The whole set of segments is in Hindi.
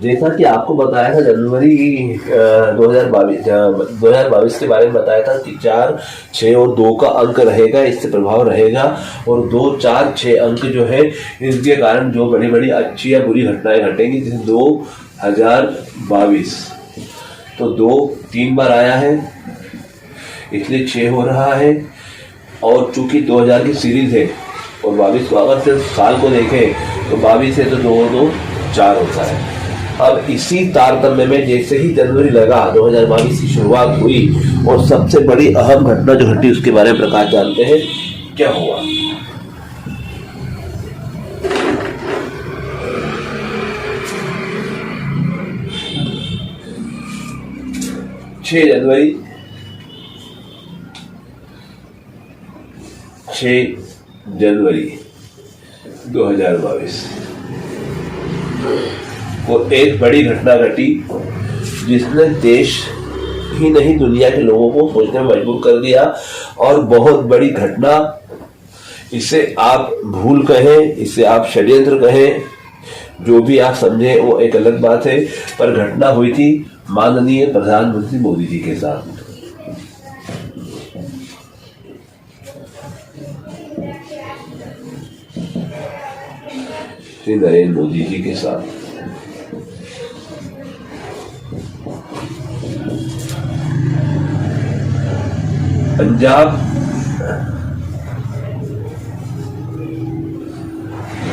जैसा कि आपको बताया था जनवरी 2022 के बारे में बताया था कि 4, 6 और 2 का अंक रहेगा, इससे प्रभाव रहेगा। और 2, 4, 6 अंक जो है इसके कारण जो बड़ी बड़ी अच्छी या बुरी घटनाएं घटेंगी। जैसे 2022 तो 2 3 बार आया है, इसलिए 6 हो रहा है। और चूंकि 2000 की सीरीज है और 22 को अगर सिर्फ साल को देखें तो 22 है तो 2 2 4 होता है। अब इसी तारतम्य में जैसे ही जनवरी लगा, 2022 की शुरुआत हुई और सबसे बड़ी अहम घटना जो घटी उसके बारे में प्रकाश जानते हैं क्या हुआ। जनवरी 6 जनवरी 2022 को एक बड़ी घटना घटी जिसने देश ही नहीं दुनिया के लोगों को सोचने में मजबूर कर दिया। और बहुत बड़ी घटना, इसे आप भूल कहें, इसे आप षड्यंत्र कहें, जो भी आप समझे वो एक अलग बात है, पर घटना हुई थी माननीय प्रधानमंत्री मोदी जी के साथ। श्री नरेंद्र मोदी जी के साथ। पंजाब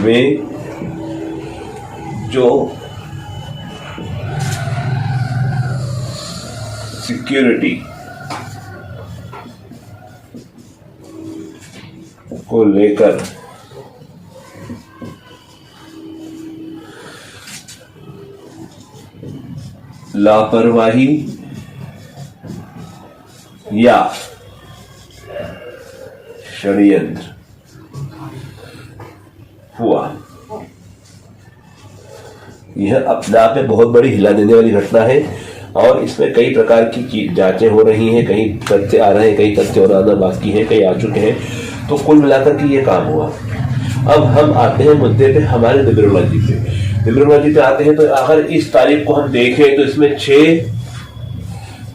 में जो सिक्योरिटी को लेकर लापरवाही या षड्यंत्र हुआ, यह अपने आप में बहुत बड़ी हिला देने वाली घटना है। और इसमें कई प्रकार की जांचें हो रही हैं, कई तथ्य आ रहे हैं, कई तथ्य और आना बाकी हैं, कई आ चुके हैं। तो कुल मिलाकर के ये काम हुआ। अब हम आते हैं मुद्दे पे, हमारे न्यूमरोलॉजी पे। न्यूमरोलॉजी पे आते हैं तो अगर इस तारीख को हम देखें तो इसमें 6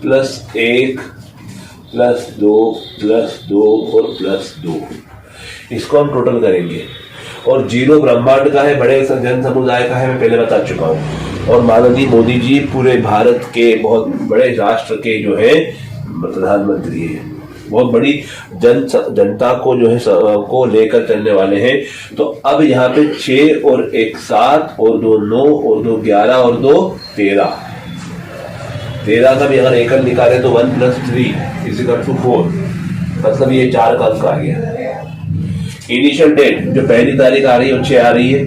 + 1 + 2 + 2 और +2, इसको हम टोटल करेंगे। और 0 ब्रह्मांड का है, बड़े जन समुदाय का है, मैं पहले बता चुका हूँ। और माननीय मोदी जी पूरे भारत के बहुत बड़े राष्ट्र के जो है प्रधानमंत्री है, बहुत बड़ी जनता को जो है को लेकर चलने वाले हैं। तो अब यहाँ पे 6 और 1 7 और 2 9 और 2 11 और 2 13 का भी अगर एकल निकाले तो 1 + 3 = 4, मतलब ये 4 का अंक आ गया। इनिशियल डेट जो पहली तारीख आ रही है 6 आ रही है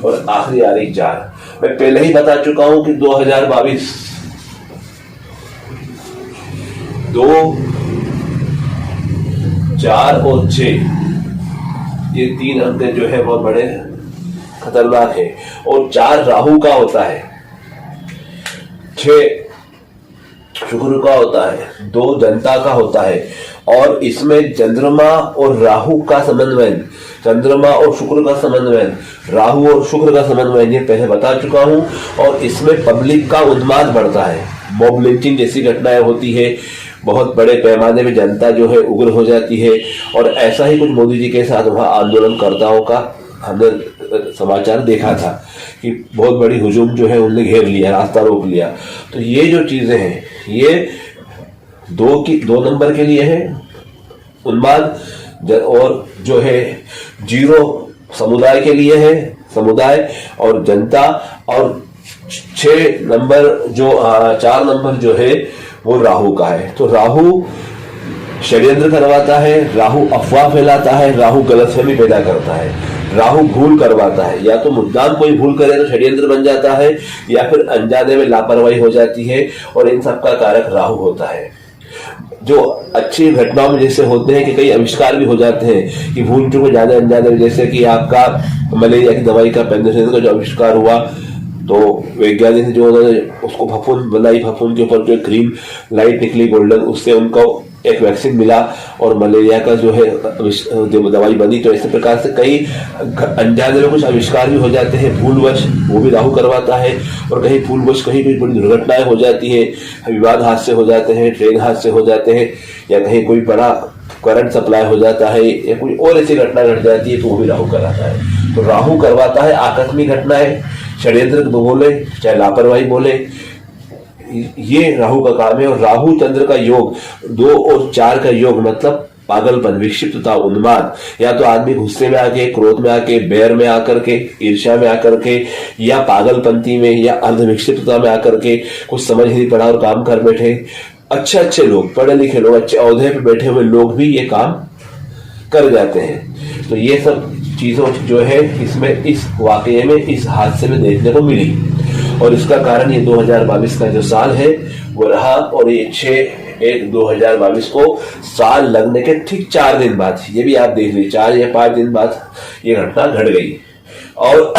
और आखिरी आ रही 4। मैं पहले ही बता चुका हूं कि 2022 2 4 और 6 ये 3 अंक जो है बहुत बड़े खतरनाक है। और 4 राहु का होता है, 6 शुक्र का होता है, 2 जनता का होता है। और इसमें चंद्रमा और राहु का समन्वय, चंद्रमा और शुक्र का समन्वय, राहु और शुक्र का समन्वय, ये पहले बता चुका हूं। और इसमें पब्लिक का उन्माद बढ़ता है, मॉब लिंचिंग जैसी घटनाएं होती है, बहुत बड़े पैमाने में जनता जो है उग्र हो जाती है। और ऐसा ही कुछ मोदी जी के साथ वहां आंदोलनकर्ताओं का हमने समाचार देखा था कि बहुत बड़ी हुजूम जो है उनने घेर लिया, रास्ता रोक लिया। तो ये जो चीजें हैं ये 2 नंबर के लिए है उन्माद, और जो है 0 समुदाय के लिए है, समुदाय और जनता। और 6 नंबर जो 4 नंबर जो है वो राहु का है। तो राहु षड्यंत्र करवाता है, राहु अफवाह फैलाता है, राहु गलतफहमी पैदा करता है, राहु भूल करवाता है। या तो मुद्दाम कोई भूल करे तो षड्यंत्र बन जाता है, या फिर अनजाने में लापरवाही हो जाती है। और इन सब का कारक राहु होता है। जो अच्छी घटनाओं में जैसे होते हैं कि कई आविष्कार भी हो जाते हैं कि भूल चूक जाने अनजाने में, जैसे कि आपका मलेरिया की दवाई का पेनिसिलिन का जो आविष्कार हुआ, तो वैज्ञानिक जो उन्होंने उसको फफूंद बनाई, फफूंद के ऊपर जो ग्रीन लाइट निकली गोल्डन, उससे उनको एक वैक्सीन मिला और मलेरिया का जो है दवाई बनी। तो इस प्रकार से कई अनजाने में कुछ आविष्कार भी हो जाते हैं भूलवश, वो भी राहु करवाता है। और कहीं भूलवश कहीं कोई बड़ी दुर्घटनाएं हो जाती है, विवाद हादसे हो जाते हैं, ट्रेन हादसे हो जाते हैं, या कहीं कोई बड़ा करंट सप्लाई हो जाता है, या कोई और ऐसी घटना घट जाती है, तो वो भी राहु कराता है। तो राहु करवाता है आकस्मिक घटनाएं, षड्यंत्र बोले चाहे लापरवाही बोले, ये राहु का काम है। और राहु चंद्र का योग 2 और 4 का योग मतलब पागलपन, विक्षिप्तता, उन्माद, या तो आदमी गुस्से में आके, क्रोध में आके, बैर में आकर के, ईर्ष्या में आकर के, या पागलपंती में या अर्ध विक्षिप्तता में आकर के कुछ समझ नहीं पड़ा और काम कर बैठे। अच्छे लोग, पढ़े लिखे लोग, अच्छे औहदे पे बैठे हुए लोग भी ये काम कर जाते हैं। तो ये सब चीजों जो है इसमें, इस वाकये में, इस हादसे में देखने को मिली। और इसका कारण ये 2022 का जो साल है वो रहा। और ये 6/1/2022 को साल लगने के ठीक 4 दिन बाद, ये भी आप देख लीजिए 4 या 5 दिन बाद ये घटना घट गई और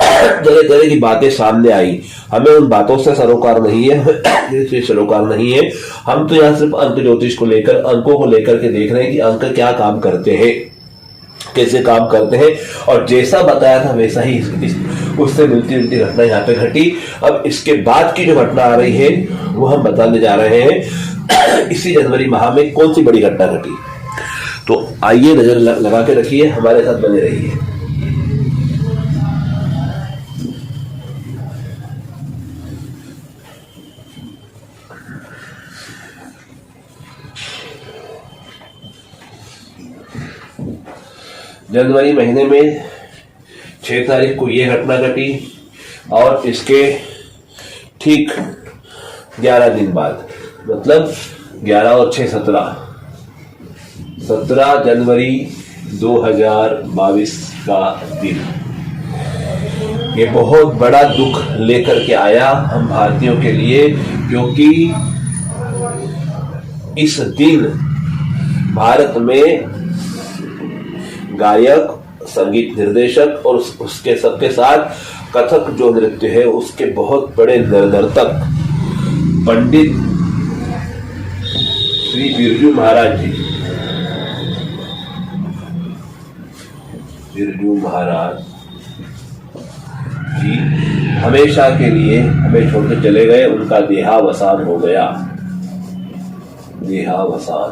तरह तरह की बातें सामने आई। हमें उन बातों से सरोकार नहीं है, सरोकार नहीं है। हम तो यहाँ सिर्फ अंक ज्योतिष को लेकर, अंकों को लेकर के देख रहे हैं कि अंक क्या काम करते हैं, कैसे काम करते हैं। और जैसा बताया था वैसा ही उससे मिलती जुलती घटना यहाँ पे घटी। अब इसके बाद की जो घटना आ रही है वो हम बताने जा रहे हैं इसी जनवरी माह में कौन सी बड़ी घटना घटी। तो आइए नजर लगा के रखिए, हमारे साथ बने रहिए। जनवरी महीने में 6 तारीख को ये घटना घटी और इसके ठीक 11 दिन बाद, मतलब 11 और 6 17 जनवरी 2022 का दिन ये बहुत बड़ा दुख लेकर के आया हम भारतीयों के लिए, क्योंकि इस दिन भारत में गायक, संगीत निर्देशक और उसके सबके साथ कथक जो नृत्य है उसके बहुत बड़े नर्तक पंडित श्री बिरजू महाराज जी, बिरजू महाराज जी हमेशा के लिए हमें छोड़कर चले गए। उनका देहावसान हो गया, देहावसान।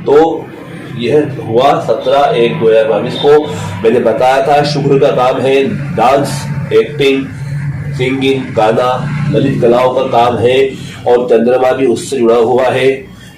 तो यह हुआ 17/1/2022 को। मैंने बताया था शुक्र का काम है डांस, एक्टिंग, सिंगिंग, गाना, ललित कलाओं का काम है। और चंद्रमा भी उससे जुड़ा हुआ है,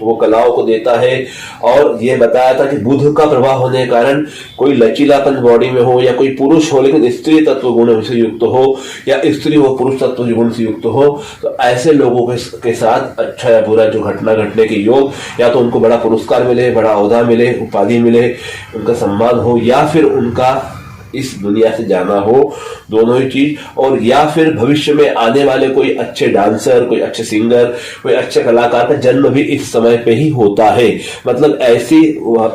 वो कलाओं को देता है। और यह बताया था कि बुध का प्रभाव होने के कारण कोई लचीलापन बॉडी में हो, या कोई पुरुष हो लेकिन स्त्री तत्व गुण से युक्त हो, या स्त्री हो पुरुष तत्व गुण से युक्त हो, तो ऐसे लोगों के साथ अच्छा या बुरा जो घटना घटने के योग, या तो उनको बड़ा पुरस्कार मिले, बड़ा ओहदा मिले, उपाधि मिले, उनका सम्मान हो, या फिर उनका इस दुनिया से जाना हो, दोनों ही चीज। और या फिर भविष्य में आने वाले कोई अच्छे डांसर, कोई अच्छे सिंगर, कोई अच्छे कलाकार का जन्म भी इस समय पे ही होता है। मतलब ऐसी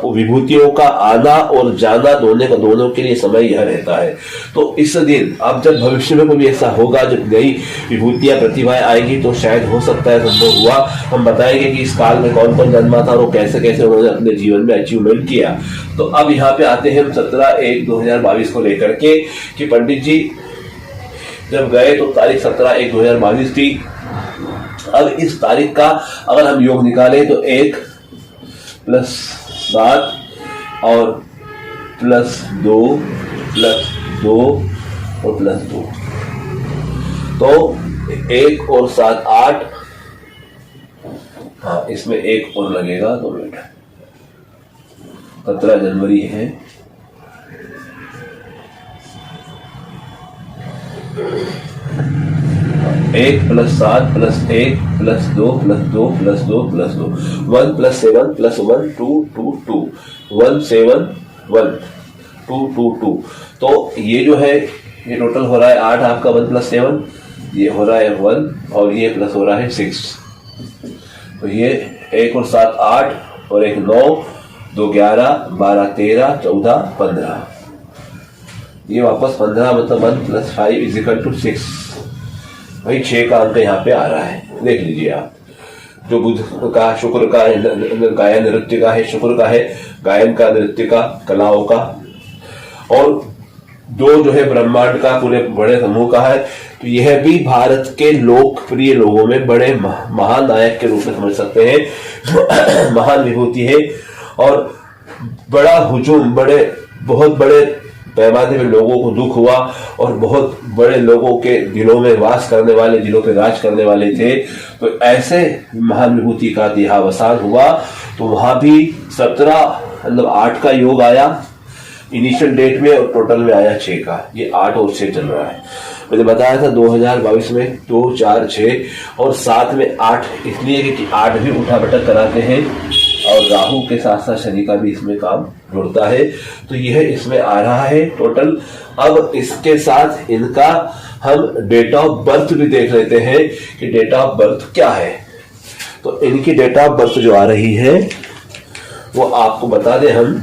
विभूतियों का आना और जाना दोनों के लिए समय यह रहता है। तो इस दिन अब जब भविष्य में कोई ऐसा होगा, जब नई विभूतियां, प्रतिभाएं आएंगी, तो शायद हो सकता है संभव हुआ, हम बताएंगे कि इस काल में कौन कौन जन्मा था और कैसे कैसे उन्होंने अपने जीवन में अचीवमेंट किया। तो अब यहाँ पे आते हैं 17/1/2022 को लेकर के कि पंडित जी जब गए तो तारीख 17/1/2022 थी। अब इस तारीख का अगर हम योग निकालें तो 1 + 7 और +2 +2 और +2, तो 1 और 7 8। हाँ, इसमें 1 और लगेगा, 2 मिनट। 17 जनवरी है, 1 + 7 + 1 + 2 + 2 + 2 + 2 1 + 7 + 1 2 2 2 1 7 1 2 2 2। तो ये जो है ये टोटल हो रहा है 8 आपका, 1 + 7 ये हो रहा है 1 और ये प्लस हो रहा है 6। तो ये 1 और 7 8 और 1 9, 2 11, 12 13, 14 15। ये वापस 15 मतलब 1 + 5 = 6, भाई 6 का अंक यहाँ पे आ रहा है, देख लीजिए आप। जो बुध का, शुक्र का गायन नृत्य का है, शुक्र का है गायन का, नृत्य का, कलाओं का, और 2 जो है ब्रह्मांड का पूरे बड़े समूह का है। तो यह भी भारत के लोकप्रिय लोगों में बड़े महान नायक के रूप में समझ सकते हैं, महान विभूति है। और बड़ा हुजूम, बहुत बड़े पैमाने में लोगों को दुख हुआ और बहुत बड़े लोगों के दिलों में वास करने वाले, दिलों पे राज करने वाले थे। तो ऐसे महान विभूति का देहावसान हुआ। तो वहां भी 17 मतलब 8 का योग आया इनिशियल डेट में, और टोटल में आया 6 का। ये 8 और 6 चल रहा है। मैंने बताया था 2022 में 2, 4, 6 और 7 में 8, इसलिए क्योंकि 8 भी उठा बैठक कराते हैं और राहु के साथ साथ शनि का भी इसमें काम जुड़ता है। तो यह इसमें आ रहा है टोटल। अब इसके साथ इनका हम डेट ऑफ बर्थ भी देख लेते हैं कि डेट ऑफ बर्थ क्या है। तो इनकी डेट ऑफ बर्थ जो आ रही है वो आपको बता दें हम।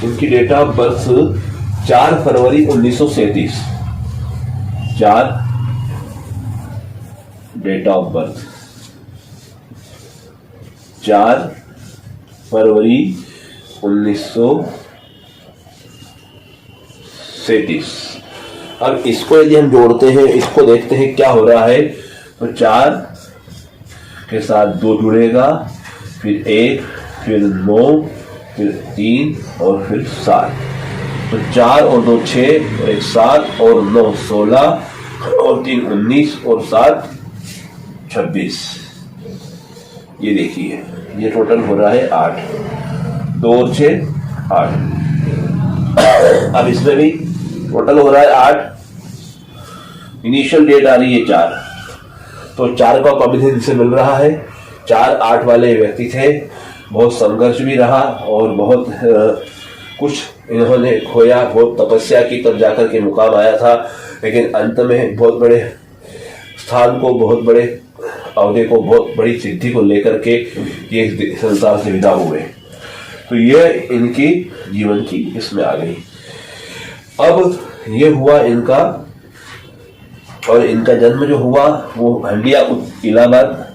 इनकी डेट ऑफ बर्थ 4 फरवरी 1937, 4 डेट ऑफ बर्थ 4 फरवरी 1937। अब इसको यदि हम जोड़ते हैं, इसको देखते हैं क्या हो रहा है। तो 4 के साथ 2 जुड़ेगा, फिर 1, फिर 9, फिर 3 और फिर 7। तो 4 और 2 6 और 1 7 और 9 16 और 3 19 और 7 26। ये देखिए, ये टोटल हो रहा है 8, 2 और 6 8। अब इसमें भी टोटल हो रहा है 8, इनिशियल डेट आ रही है 4। तो 4 का कॉम्बिनेशन से मिल रहा है। 4 8 वाले व्यक्ति थे, बहुत संघर्ष भी रहा और बहुत कुछ इन्होंने खोया, बहुत तपस्या की तब जाकर के मुकाम आया था। लेकिन अंत में बहुत बड़े स्थान को, बहुत बड़े अवधि को, बहुत बड़ी सिद्धि को लेकर के ये संसार से विदा हुए। तो ये इनकी जीवन की इसमें आ गई। अब ये हुआ इनका, और इनका जन्म जो हुआ वो हंडिया इलाहाबाद